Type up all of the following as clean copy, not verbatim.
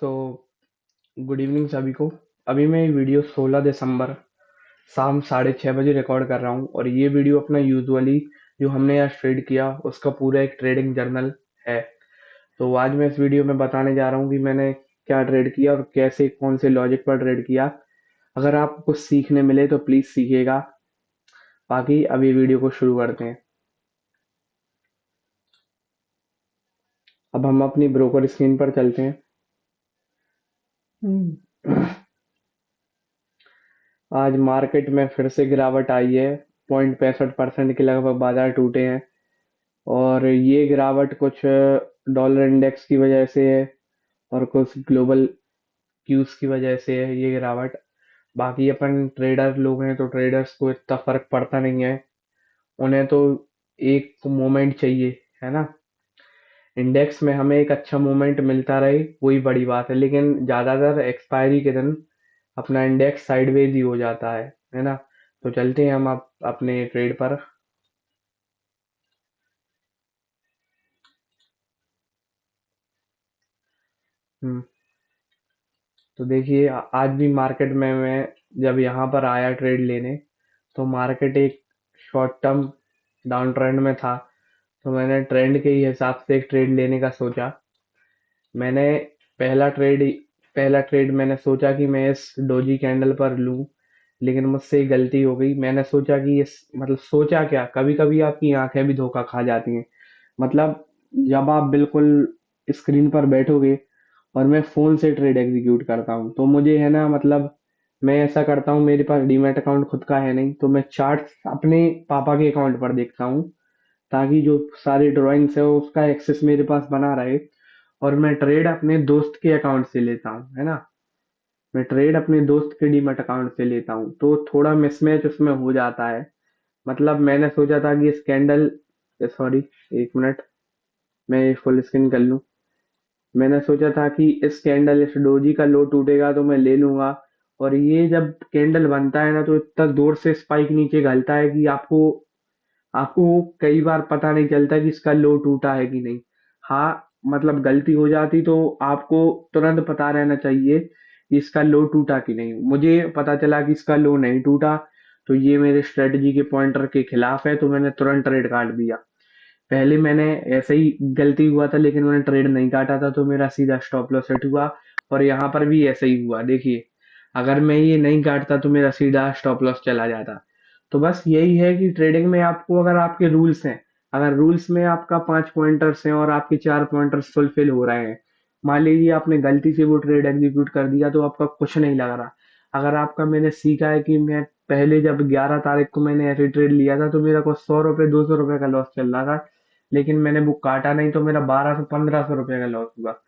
So good evening सभी को। अभी मैं ये वीडियो 16 दिसंबर शाम 6:30 बजे रिकॉर्ड कर रहा हूँ और ये वीडियो अपना यूजुअली जो हमने आज ट्रेड किया उसका पूरा एक ट्रेडिंग जर्नल है। तो आज मैं इस वीडियो में बताने जा रहा हूँ कि मैंने क्या ट्रेड किया और कैसे कौन से लॉजिक पर ट्रेड किया। अगर आपको कुछ सीखने मिले तो प्लीज सीखिएगा। बाकी अब ये वीडियो को शुरू करते हैं। अब हम अपनी ब्रोकर स्क्रीन पर चलते हैं। आज मार्केट में फिर से गिरावट आई है। 0.65% के लगभग बाजार टूटे हैं और ये गिरावट कुछ डॉलर इंडेक्स की वजह से है और कुछ ग्लोबल क्यूज की वजह से है ये गिरावट। बाकी अपन ट्रेडर लोग हैं तो ट्रेडर्स को इतना फर्क पड़ता नहीं है। उन्हें तो एक मोमेंट चाहिए, है ना। इंडेक्स में हमें एक अच्छा मोमेंट मिलता रहे वही बड़ी बात है, लेकिन ज्यादातर एक्सपायरी के दिन अपना इंडेक्स साइडवेज ही हो जाता है ना। तो चलते हैं हम अपने ट्रेड पर। हम्म, तो देखिए आज भी मार्केट में मैं जब यहाँ पर आया ट्रेड लेने तो मार्केट एक शॉर्ट टर्म डाउन ट्रेंड में था। तो मैंने ट्रेंड के ही हिसाब से एक ट्रेड लेने का सोचा। मैंने पहला ट्रेड पहला ट्रेड मैंने सोचा कि मैं इस डोजी कैंडल पर लूं, लेकिन मुझसे एक गलती हो गई। मैंने सोचा कि इस मतलब सोचा क्या, कभी कभी आपकी आंखें भी धोखा खा जाती हैं। मतलब जब आप बिल्कुल स्क्रीन पर बैठोगे और मैं फोन से ट्रेड एग्जीक्यूट करता हूँ तो मुझे है ना, मतलब मैं ऐसा करता हूँ, मेरे पास डीमैट अकाउंट खुद का है नहीं तो मैं चार्ट अपने पापा के अकाउंट पर देखता हूँ, ताकि जो सारी ड्राइंग्स है उसका एक्सेस मेरे पास बना रहे। और मैं ट्रेड अपने दोस्त के अकाउंट से लेता हूँ, है ना। मैं ट्रेड अपने दोस्त के डीमैट अकाउंट से लेता हूँ तो थोड़ा मिसमैच उसमें हो जाता है। मतलब मैंने सोचा था कि इस कैंडल, सॉरी, एक मिनट, मैं फुल स्क्रीन कर लूँ। मैंने सोचा था कि इस कैंडल इस डोजी का लो टूटेगा तो मैं ले लूंगा। और ये जब कैंडल बनता है ना तो इतना जोर से स्पाइक नीचे घलता है कि आपको आपको कई बार पता नहीं चलता कि इसका लो टूटा है कि नहीं। हाँ, मतलब गलती हो जाती तो आपको तुरंत पता रहना चाहिए कि इसका लो टूटा कि नहीं। मुझे पता चला कि इसका लो नहीं टूटा, तो ये मेरे स्ट्रेटजी के पॉइंटर के खिलाफ है तो मैंने तुरंत ट्रेड काट दिया। पहले मैंने ऐसे ही गलती हुआ था लेकिन मैंने ट्रेड नहीं काटा था तो मेरा सीधा स्टॉप लॉस हिट हुआ। और यहाँ पर भी ऐसे ही हुआ, देखिए। अगर मैं ये नहीं काटता तो मेरा सीधा स्टॉप लॉस चला जाता। तो बस यही है कि ट्रेडिंग में आपको, अगर आपके रूल्स हैं, अगर रूल्स में आपका 5 पॉइंटर्स हैं और आपके 4 पॉइंटर्स फुलफिल हो रहे हैं, मान लीजिए आपने गलती से वो ट्रेड एग्जीक्यूट कर दिया तो आपका कुछ नहीं लग रहा। अगर आपका, मैंने सीखा है कि मैं पहले जब 11 तारीख को मैंने ऐसे ट्रेड लिया था तो मेरा कुछ 100 रुपये 200 रुपये का लॉस चल रहा था, लेकिन मैंने वो काटा नहीं तो मेरा 1200 1500 रुपये का लॉस हुआ।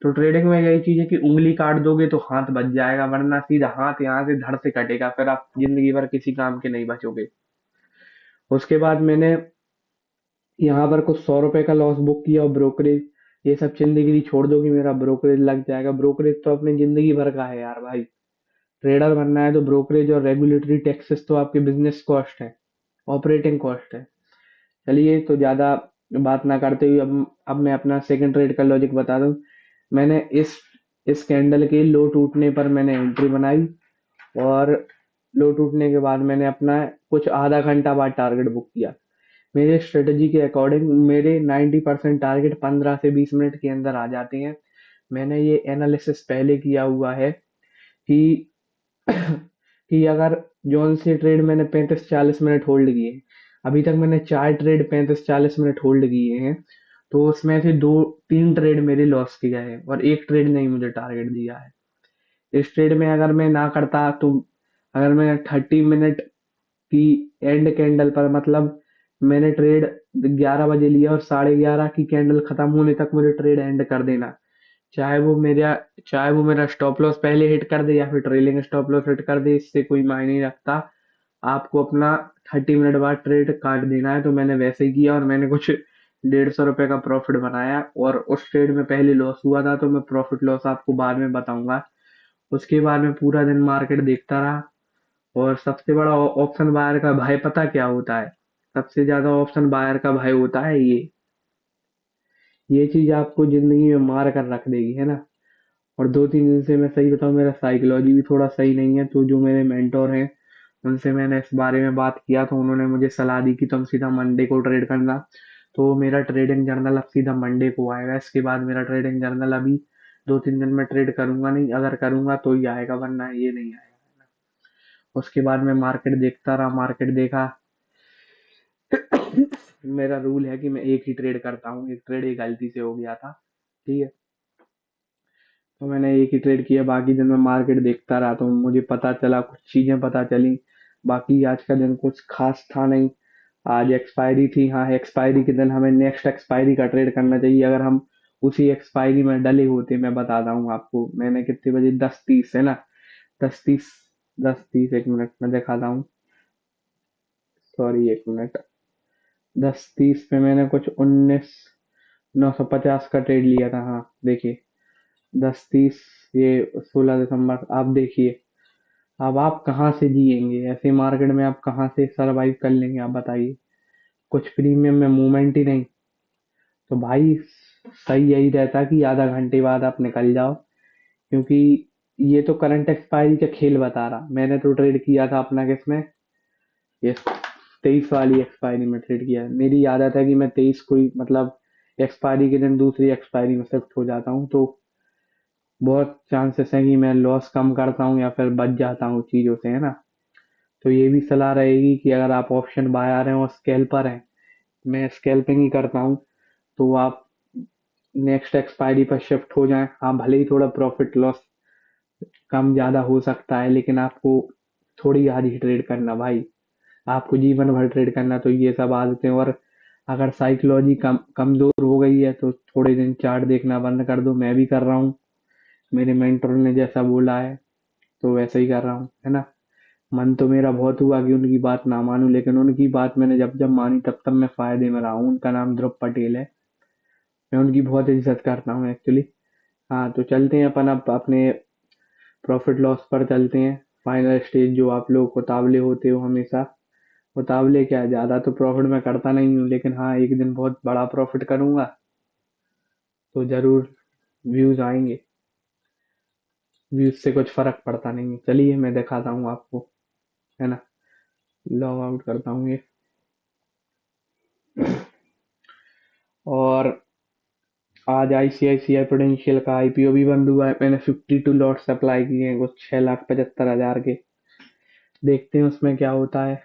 तो ट्रेडिंग में यही चीज है कि उंगली काट दोगे तो हाथ बच जाएगा, वरना सीधा हाथ यहाँ से धड़ से कटेगा, फिर आप जिंदगी भर किसी काम के नहीं बचोगे। उसके बाद मैंने यहाँ पर कुछ 100 रुपए का लॉस बुक किया और ब्रोकरेज, ये सब जिंदगी छोड़ दो कि मेरा ब्रोकरेज लग जाएगा। ब्रोकरेज तो अपनी जिंदगी भर का है यार भाई। ट्रेडर बनना है तो ब्रोकरेज और रेगुलेटरी टैक्सेस तो आपके बिजनेस कॉस्ट है, ऑपरेटिंग कॉस्ट है। चलिए, तो ज्यादा बात ना करते हुए अब मैं अपना सेकंड ट्रेड का लॉजिक बता दूं। मैंने इस कैंडल के लो टूटने पर मैंने एंट्री बनाई और लो टूटने के बाद मैंने अपना कुछ आधा घंटा बाद टारगेट बुक किया। मेरे स्ट्रेटजी के अकॉर्डिंग मेरे 90% टारगेट 15 से 20 मिनट के अंदर आ जाते हैं। मैंने ये एनालिसिस पहले किया हुआ है कि कि अगर जौन से ट्रेड मैंने 35 40 मिनट होल्ड किए, अभी तक मैंने 4 ट्रेड 35 40 मिनट होल्ड किए हैं, तो उसमें से दो तीन ट्रेड मेरे लॉस के गए हैं और एक ट्रेड नहीं मुझे टारगेट दिया है। इस ट्रेड में अगर मैं ना करता तो, अगर मैं 30 मिनट की एंड कैंडल पर, मतलब मैंने ट्रेड 11 बजे लिया और 11:30 की कैंडल खत्म होने तक मुझे ट्रेड एंड कर देना। चाहे वो मेरा चाहे वो मेरा स्टॉप लॉस पहले हिट कर दे या फिर ट्रेलिंग स्टॉप लॉस हिट कर दे, इससे कोई मायने नहीं रखता। आपको अपना 30 मिनट बाद ट्रेड काट देना है। तो मैंने वैसे ही किया और मैंने कुछ 150 रुपए का प्रॉफिट बनाया। और उस ट्रेड में पहले लॉस हुआ था तो मैं प्रॉफिट लॉस आपको बाद में बताऊंगा। उसके बाद मैं पूरा दिन मार्केट देखता रहा। और सबसे बड़ा ऑप्शन बायर का भय पता क्या होता है? सबसे ज्यादा ऑप्शन बायर का भय होता है ये चीज आपको जिंदगी में मार कर रख देगी, है ना। और 2-3 दिन से मैं सही बताऊँ मेरा साइकोलॉजी भी थोड़ा सही नहीं है, तो जो मेरे मेंटोर हैं उनसे मैंने इस बारे में बात किया तो उन्होंने मुझे सलाह दी कि तुम सीधा मंडे को ट्रेड करना। तो मेरा ट्रेडिंग जर्नल अब सीधा मंडे को आएगा। इसके बाद मेरा ट्रेडिंग जर्नल अभी 2-3 दिन में ट्रेड करूंगा नहीं, अगर करूंगा तो ही आएगा वरना ये नहीं आएगा। उसके बाद मैं मार्केट देखता रहा, मार्केट देखा। मेरा रूल है कि मैं एक ही ट्रेड करता हूँ, एक ट्रेड एक गलती से हो गया था, ठीक है। तो मैंने एक ही ट्रेड किया, बाकी दिन मैं मार्केट देखता रहा तो मुझे पता चला, कुछ चीजें पता चली। बाकी आज का दिन कुछ खास था नहीं। आज एक्सपायरी थी, हाँ एक्सपायरी के दिन हमें नेक्स्ट एक्सपायरी का ट्रेड करना चाहिए। अगर हम उसी एक्सपायरी में डले होते, मैं बताता हूँ आपको मैंने कितने बजे, 10:30 है ना, 10:30, 10:30, एक मिनट में दिखाता हूँ, सॉरी एक मिनट। 10:30 पे मैंने कुछ 19,950 का ट्रेड लिया था, हाँ देखिए, 10:30, ये 16 दिसंबर। आप देखिए, अब आप कहाँ से जिएंगे ऐसे मार्केट में, आप कहाँ से सरवाइव कर लेंगे, आप बताइए। कुछ प्रीमियम में मूवमेंट ही नहीं। तो भाई सही यही रहता कि आधा घंटे बाद आप निकल जाओ, क्योंकि ये तो करंट एक्सपायरी का खेल बता रहा। मैंने तो ट्रेड किया था अपना किसमें, ये 23 वाली एक्सपायरी में ट्रेड किया है। मेरी आदत है कि मैं 23 को ही, मतलब एक्सपायरी के दिन दूसरी एक्सपायरी में शिफ्ट हो जाता हूँ, तो बहुत चांसेस है कि मैं लॉस कम करता हूँ या फिर बच जाता हूँ चीजों से, है ना। तो ये भी सलाह रहेगी कि अगर आप ऑप्शन बायर हैं और स्कैल्पर हैं, मैं स्कैल्पिंग ही करता हूँ, तो आप नेक्स्ट एक्सपायरी पर शिफ्ट हो जाएं। हाँ भले ही थोड़ा प्रॉफिट लॉस कम ज्यादा हो सकता है, लेकिन आपको थोड़ी आज ही ट्रेड करना भाई, आपको जीवन भर ट्रेड करना। तो ये सब आदतें, और अगर साइकोलॉजी कमजोर हो गई है तो थोड़े दिन चार्ट देखना बंद कर दो। मैं भी कर रहा हूँ, मेरे मेंटर ने जैसा बोला है तो वैसा ही कर रहा हूँ, है ना। मन तो मेरा बहुत हुआ कि उनकी बात ना मानूं, लेकिन उनकी बात मैंने जब जब मानी तब तब मैं फायदे में रहा हूँ। उनका नाम ध्रुव पटेल है, मैं उनकी बहुत इज्जत करता हूँ एक्चुअली। हाँ तो चलते हैं अपन अब अपने प्रॉफिट लॉस पर चलते हैं। फाइनल स्टेज जो आप लोग उतावले होते हो हमेशा, उतावले क्या, ज्यादा तो प्रॉफिट मैं करता नहीं हूँ, लेकिन हाँ एक दिन बहुत बड़ा प्रॉफिट करूंगा तो जरूर व्यूज आएंगे। व्यूज से कुछ फर्क पड़ता नहीं है। चलिए मैं दिखाता हूँ आपको, है ना। लॉग आउट करता हूँ ये, और आज आईसीआईसीआई प्रूडेंशियल का आईपीओ भी बंद हुआ है। मैंने 52 लॉट्स अप्लाई किए हैं, कुछ 6,75,000 के। देखते हैं उसमें क्या होता है।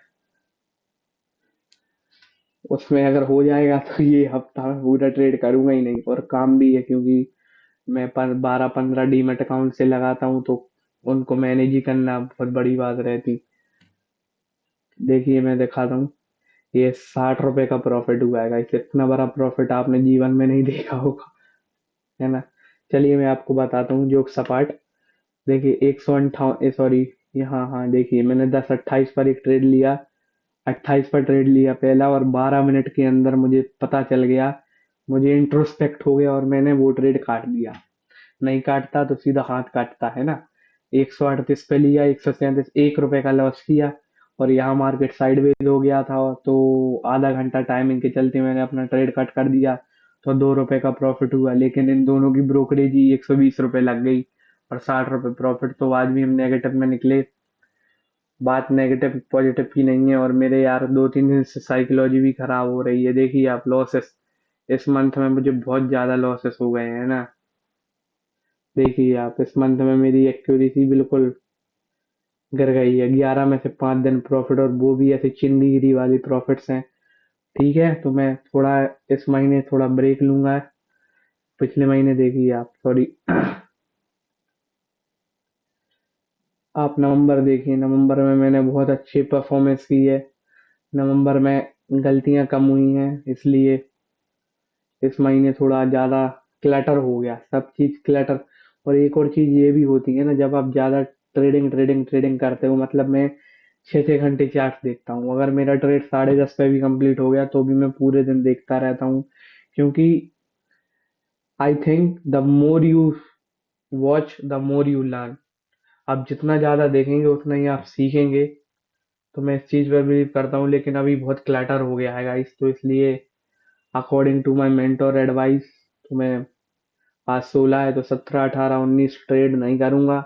उसमें अगर हो जाएगा तो ये हफ्ता में पूरा ट्रेड करूंगा ही नहीं, और काम भी है क्योंकि मैं 12-15 डीमैट अकाउंट से लगाता हूँ, तो उनको मैनेज ही करना बहुत बड़ी बात रहती। देखिए मैं दिखाता हूँ, ये 60 रुपए का प्रॉफिट हुआ है गाइस। इतना बड़ा प्रॉफिट आपने जीवन में नहीं देखा होगा, है ना। चलिए मैं आपको बताता हूँ जोक सपाट। देखिए 158, सॉरी, हाँ हाँ देखिए, मैंने 10:28 पर एक ट्रेड लिया, 28 पर ट्रेड लिया पहला, और 12 मिनट के अंदर मुझे पता चल गया, मुझे इंट्रोस्पेक्ट हो गया और मैंने वो ट्रेड काट दिया। नहीं काटता तो सीधा हाथ काटता, है ना। 138 पे लिया, 137, 1 रुपए का लॉस किया, और यहाँ मार्केट साइडवेज हो गया था, तो आधा घंटा टाइमिंग के चलते मैंने अपना ट्रेड कट कर दिया, तो 2 रुपए का प्रॉफिट हुआ। लेकिन इन दोनों की ब्रोकरेज ही 120 रुपए लग गई, और 60 रुपए प्रॉफिट। तो आज भी हम नेगेटिव में निकले। बात नेगेटिव पॉजिटिव की नहीं है, और मेरे यार 2-3 दिन से साइकोलॉजी भी खराब हो रही है। देखिए आप, लॉसेस इस मंथ में मुझे बहुत ज्यादा लॉसेस हो गए हैं ना। देखिए आप, इस मंथ में मेरी एक्यूरेसी बिल्कुल गिर गई है। 11 में से 5 दिन प्रॉफिट, और वो भी ऐसे चिंदी वाली प्रॉफिट्स हैं। ठीक है, तो मैं थोड़ा इस महीने थोड़ा ब्रेक लूंगा। पिछले महीने देखिए आप, सॉरी, आप नवंबर देखिए, नवंबर में मैंने बहुत अच्छी परफॉर्मेंस की है। नवंबर में गलतियां कम हुई हैं, इसलिए इस महीने थोड़ा ज्यादा क्लटर हो गया, सब चीज क्लटर। और एक और चीज ये भी होती है ना, जब आप ज्यादा ट्रेडिंग ट्रेडिंग ट्रेडिंग करते हो, मतलब मैं 6-6 घंटे चार्ट देखता हूँ। अगर मेरा ट्रेड 10:30 पे भी कंप्लीट हो गया तो भी मैं पूरे दिन देखता रहता हूँ, क्योंकि I think the more you watch the more you learn. आप जितना ज्यादा देखेंगे उतना ही आप सीखेंगे। तो मैं इस चीज पर बिलीव करता हूँ, लेकिन अभी बहुत क्लटर हो गया है गाइस, तो इसलिए according to my mentor advice, तो मैं आज 16 है तो 17 18 19 ट्रेड नहीं करूंगा।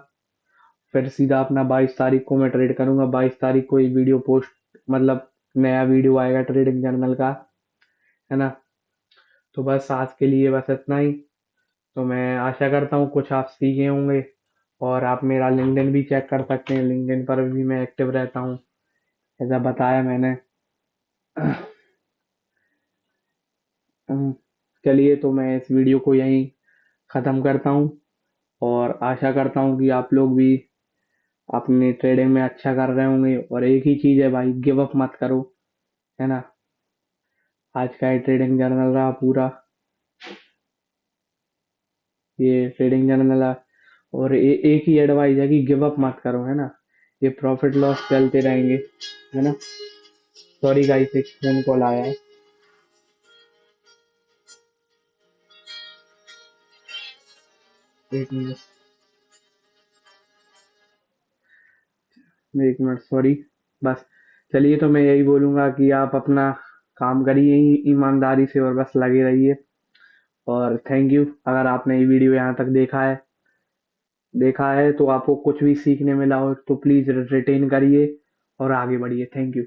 फिर सीधा अपना 22 तारीख को मैं ट्रेड करूंगा। 22 तारीख को एक वीडियो पोस्ट, मतलब नया वीडियो आएगा ट्रेडिंग जर्नल का, है ना। तो बस आज के लिए बस इतना ही। तो मैं आशा करता हूँ कुछ आप सीखे होंगे। और आप मेरा लिंक्डइन भी चेक कर सकते हैं, लिंक्डइन पर भी मैं एक्टिव रहता हूँ, जैसा बताया मैंने। चलिए, तो मैं इस वीडियो को यहीं ख़त्म करता हूँ। और आशा करता हूँ कि आप लोग भी अपनी ट्रेडिंग में अच्छा कर रहे होंगे। और एक ही चीज़ है भाई, गिव अप मत करो, है ना। आज का ये ट्रेडिंग जर्नल रहा पूरा, ये ट्रेडिंग जर्नल है। और एक ही एडवाइस है कि गिव अप मत करो, है ना। ये प्रॉफिट लॉस चलते रहेंगे, है ना। सॉरी गाइस, एक फोन कॉल आया है। एक मिनट, एक मिनट, सॉरी। बस, चलिए, तो मैं यही बोलूंगा कि आप अपना काम करिए ईमानदारी से और बस लगे रहिए। और थैंक यू, अगर आपने ये वीडियो यहाँ तक देखा है तो आपको कुछ भी सीखने मिला हो तो प्लीज रिटेन करिए और आगे बढ़िए। Thank you.